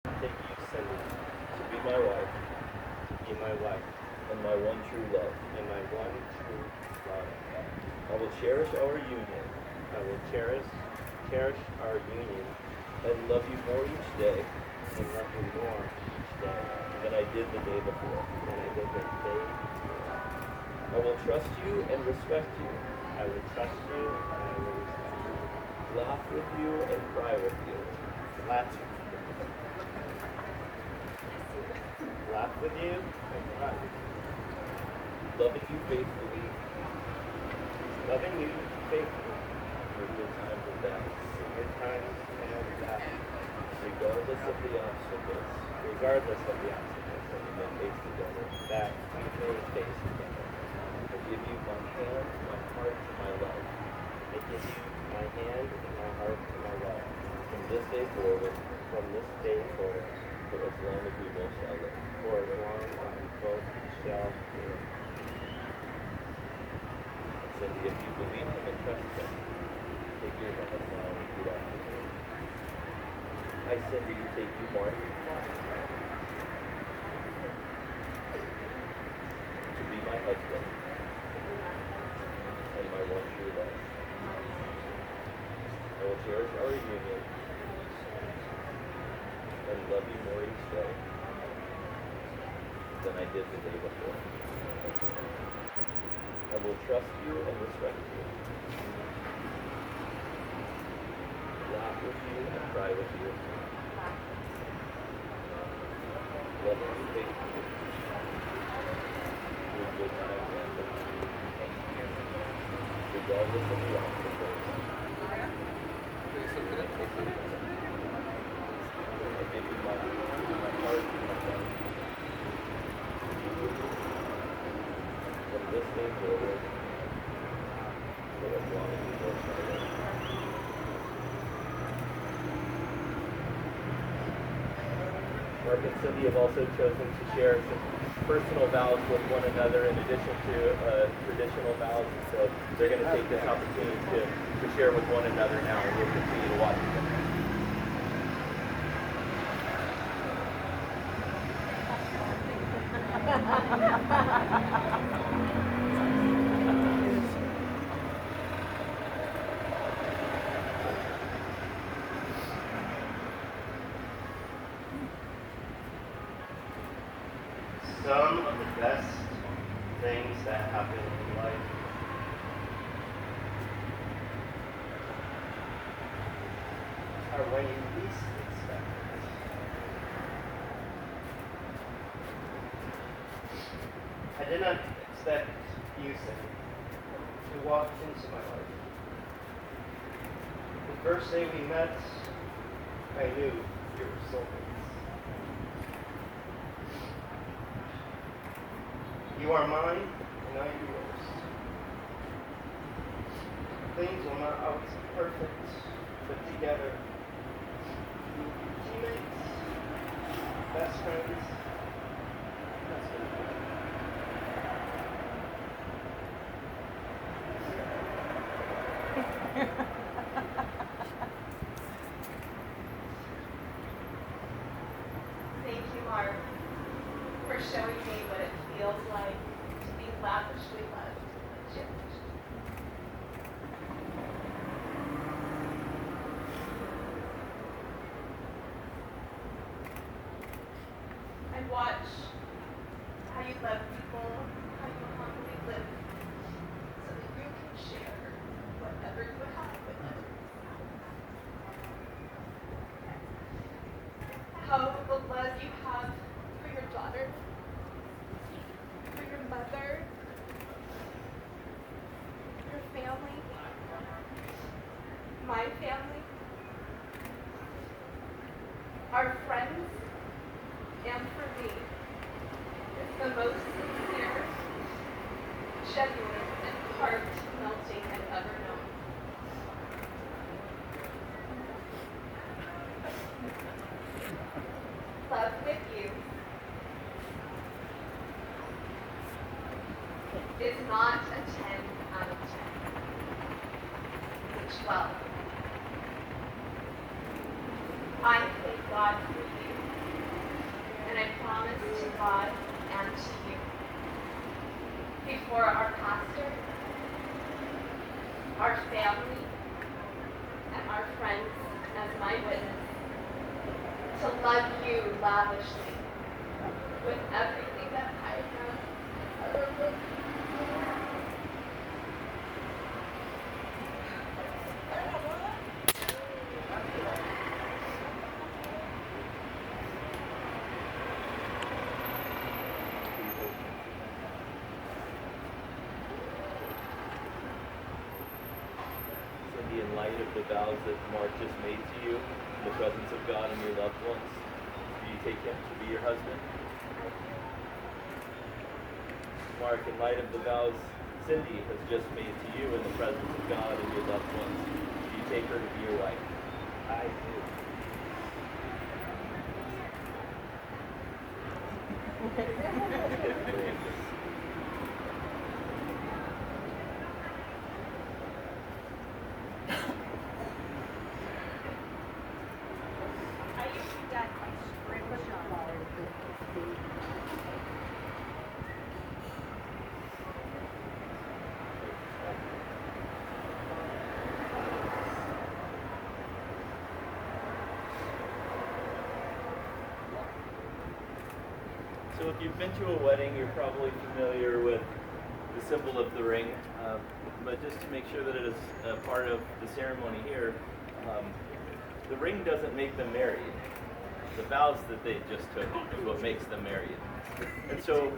Take you, Cindy, to be my wife, and my one true love. I will cherish our union I will cherish our union and love you more each day and love you more each day than I did the day before. than I did the day. I will trust you and respect you, I will trust you and I will respect you. laugh with you and cry with you, Laugh, laugh with you and cry with you. loving you faithfully Loving you faithfully through good times and bad, through good times and bad, regardless of the obstacles regardless of the obstacles that we may face together. that we may face together. I give you my hand, my heart, and my love. I give you my hand and my heart and my love. From this day forward, From this day forward, for as long as we both shall live. for as long as we both shall live. Cindy, if you believe him and trust him, take your hand now and repeat after me. I, Cindy, take you, Mark, to be my husband and my one true love. I will cherish our union and love you more each day than I did the day before. I will trust you and respect you, laugh with you and cry with you, love you faithfully through good times and bad, regardless of the obstacles. I give you my heart and my love. From this day forward, for as long as we both shall live. Mark and Cindy have also chosen to share some personal vows with one another in addition to traditional vows. So they're going to take this opportunity to share with one another now, and we'll continue to watch them. Some of the best things that happen in life are when you least expect it. I did not expect you, Cindy, to walk into my life. The first day we met, I knew you were soulmates. You are mine, and I am yours. Things will not always be perfect, but together, we will be teammates, best friends, husband and wife. Thank you, Mark, for showing me what it feels like to be lavishly loved and cherished. And watch how you love people, how you humbly live, so that you can share whatever you have with others. How the love you have for your daughter, for your mother, your family, my family, our friends, and for me is the most sincere, genuine, and heart-melting I've ever known. Love with you is not a 10 out of 10. It's a 12. I thank God for you God and to you. Before our pastor, our family, and our friends as my witness, to love you lavishly with everything that I have. Cindy, in light of the vows that Mark just made to you in the presence of God and your loved ones, do you take him to be your husband? Mark, in light of the vows Cindy has just made to you in the presence of God and your loved ones, do you take her to be your wife? I do. Are you done? So if you've been to a wedding, you're probably familiar with the symbol of the ring. But just to make sure that it is a part of the ceremony here, the ring doesn't make them married. The vows that they just took is what makes them married. And so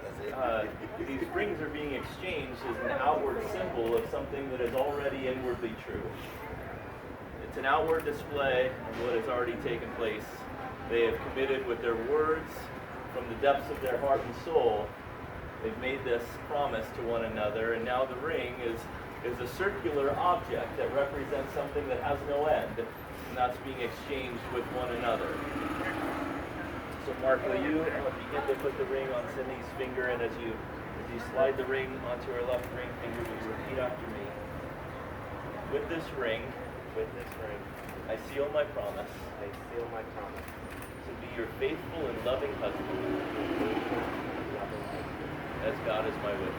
these rings are being exchanged as an outward symbol of something that is already inwardly true. It's an outward display of what has already taken place. They have committed with their words, from the depths of their heart and soul. They've made this promise to one another, and now the ring is a circular object that represents something that has no end, and that's being exchanged with one another. So Mark, will you begin to put the ring on Cindy's finger, and as you slide the ring onto her left ring finger, will you repeat after me? With this ring, I seal my promise to be your faithful and loving husband, as God is my witness.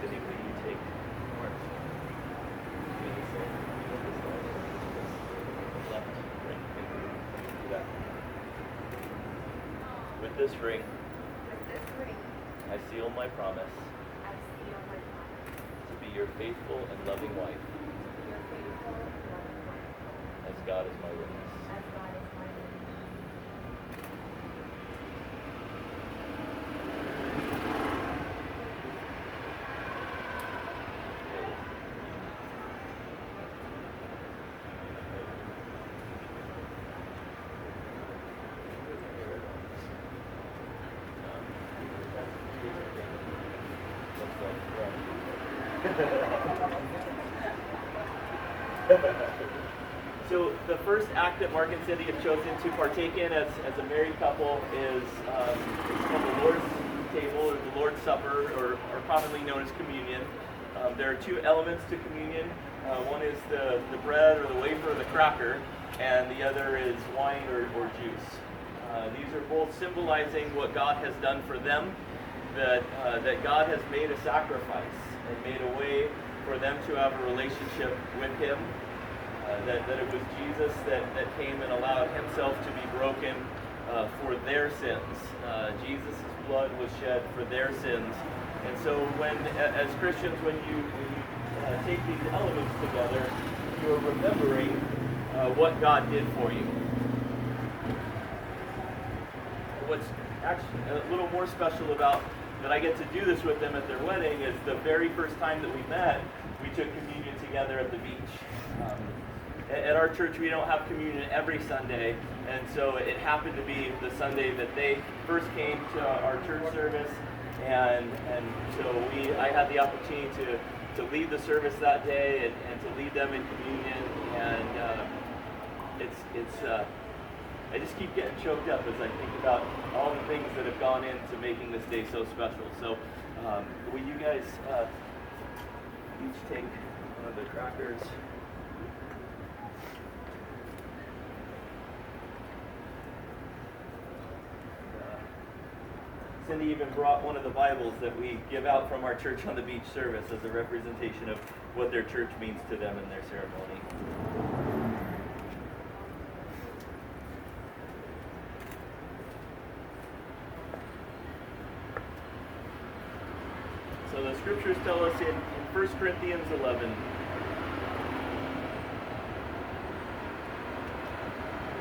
Cindy, will you take Mark? Left ring finger. Do that. With this ring, I seal my promise to be your faithful and loving wife, as God is my witness. So the first act that Mark and Cindy have chosen to partake in as a married couple is it's called the Lord's Table or the Lord's Supper, or commonly known as communion. There are two elements to communion. One is the bread or the wafer or the cracker, and the other is wine or juice. These are both symbolizing what God has done for them, that God has made a sacrifice and made a way for them to have a relationship with Him. That it was Jesus that came and allowed Himself to be broken for their sins. Jesus' blood was shed for their sins. And so as Christians, when you take these elements together, you are remembering what God did for you. What's actually a little more special about that I get to do this with them at their wedding is the very first time that we met, we took communion together at the beach. At our church, we don't have communion every Sunday, and so it happened to be the Sunday that they first came to our church service, and so I had the opportunity to lead the service that day and to lead them in communion, and I just keep getting choked up as I think about all the things that have gone into making this day so special. So will you guys each take one of the crackers? Cindy even brought one of the Bibles that we give out from our church on the beach service as a representation of what their church means to them in their ceremony. So the scriptures tell us in 1 Corinthians 11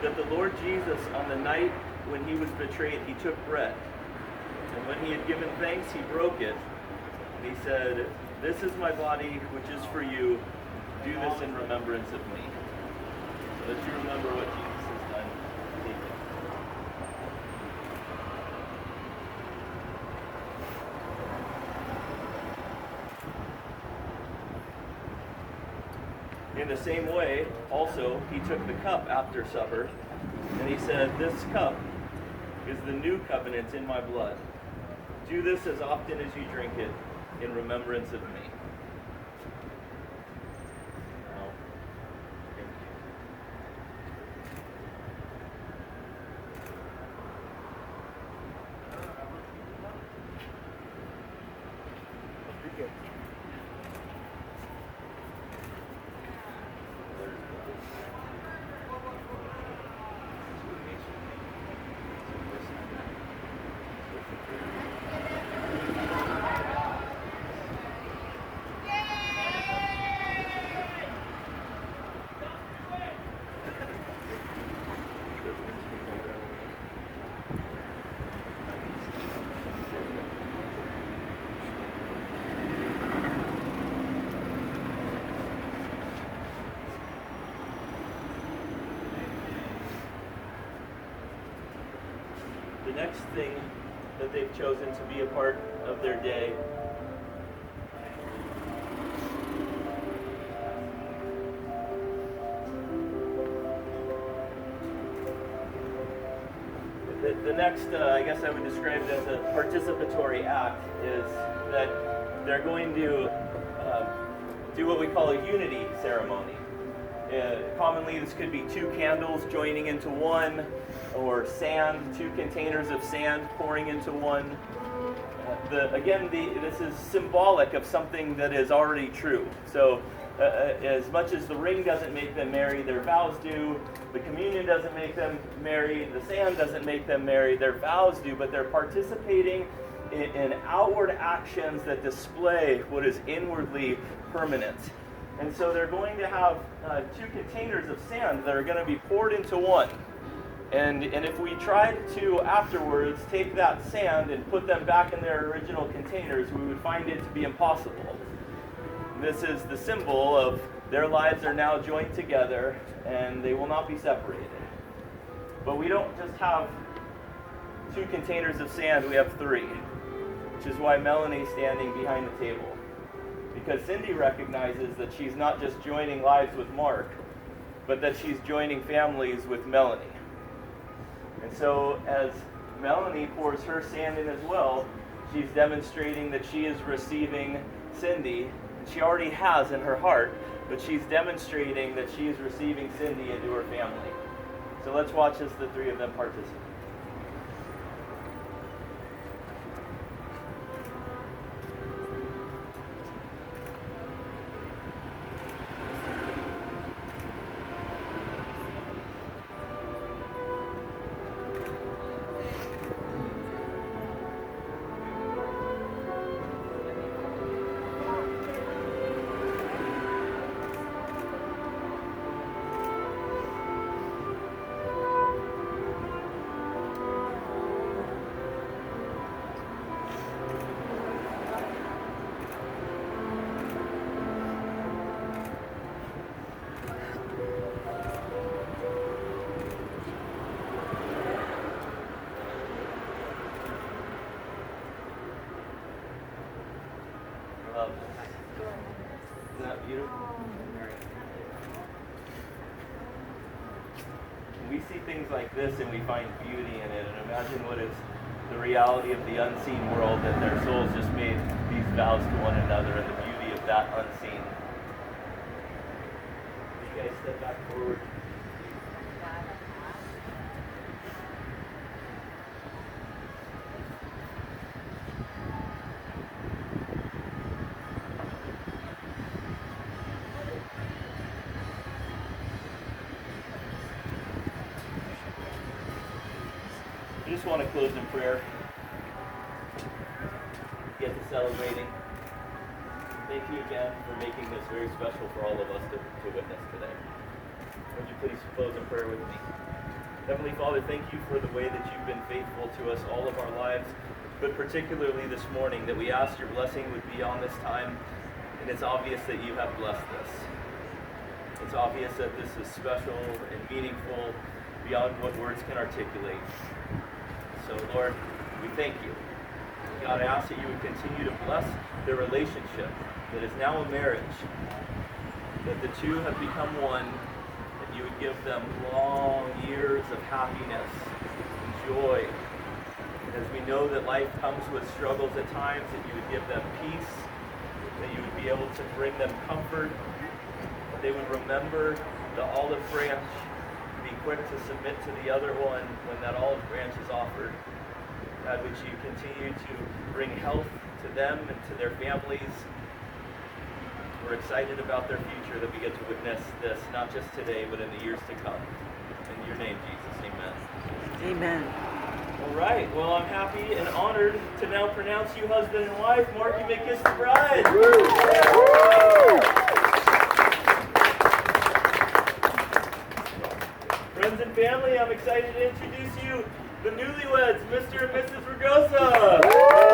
that the Lord Jesus, on the night when he was betrayed, he took bread. And when he had given thanks, he broke it. And he said, "This is my body, which is for you. Do this in remembrance of me." So that you remember what Jesus has done. Take it. In the same way, also, he took the cup after supper, and he said, "This cup is the new covenant in my blood. Do this as often as you drink it in remembrance of me." Now, drink it. The next thing that they've chosen to be a part of their day the next, I guess I would describe it as a participatory act, is that they're going to do what we call a unity ceremony. Commonly, this could be 2 candles joining into one, or sand, 2 containers of sand pouring into one. This is symbolic of something that is already true. So, as much as the ring doesn't make them marry, their vows do. The communion doesn't make them marry. The sand doesn't make them marry. Their vows do, but they're participating in outward actions that display what is inwardly permanent. And so they're going to have 2 containers of sand that are going to be poured into one. And if we tried to afterwards take that sand and put them back in their original containers, we would find it to be impossible. This is the symbol of their lives are now joined together and they will not be separated. But we don't just have 2 containers of sand, we have 3, which is why Melanie's standing behind the table. Because Cindy recognizes that she's not just joining lives with Mark, but that she's joining families with Melanie. And so as Melanie pours her sand in as well, she's demonstrating that she is receiving Cindy. She already has in her heart, but she's demonstrating that she is receiving Cindy into her family. So let's watch as the 3 of them participate. Isn't that beautiful? We see things like this and we find beauty in it, and imagine what is the reality of the unseen world, that their souls just made these vows to one another, and the beauty of that unseen. You guys step back forward. just want to close in prayer. Get to celebrating. Thank you again for making this very special for all of us to witness today. Would you please close in prayer with me? Heavenly Father, thank you for the way that you've been faithful to us all of our lives, but particularly this morning, that we asked your blessing would be on this time, and it's obvious that you have blessed us. It's obvious that this is special and meaningful beyond what words can articulate. So, Lord, we thank you. God, I ask that you would continue to bless their relationship that is now a marriage, that the two have become one, that you would give them long years of happiness and joy. As we know that life comes with struggles at times, that you would give them peace, that you would be able to bring them comfort, that they would remember the olive branch, be quick to submit to the other one when that olive branch is offered. God, would you continue to bring health to them and to their families. We're excited about their future, that we get to witness this, not just today, but in the years to come. In your name, Jesus, amen. Amen. All right, well, I'm happy and honored to now pronounce you husband and wife. Mark, you may kiss the bride. Friends and family, I'm excited to introduce you the newlyweds, Mr. and Mrs. Ragosa.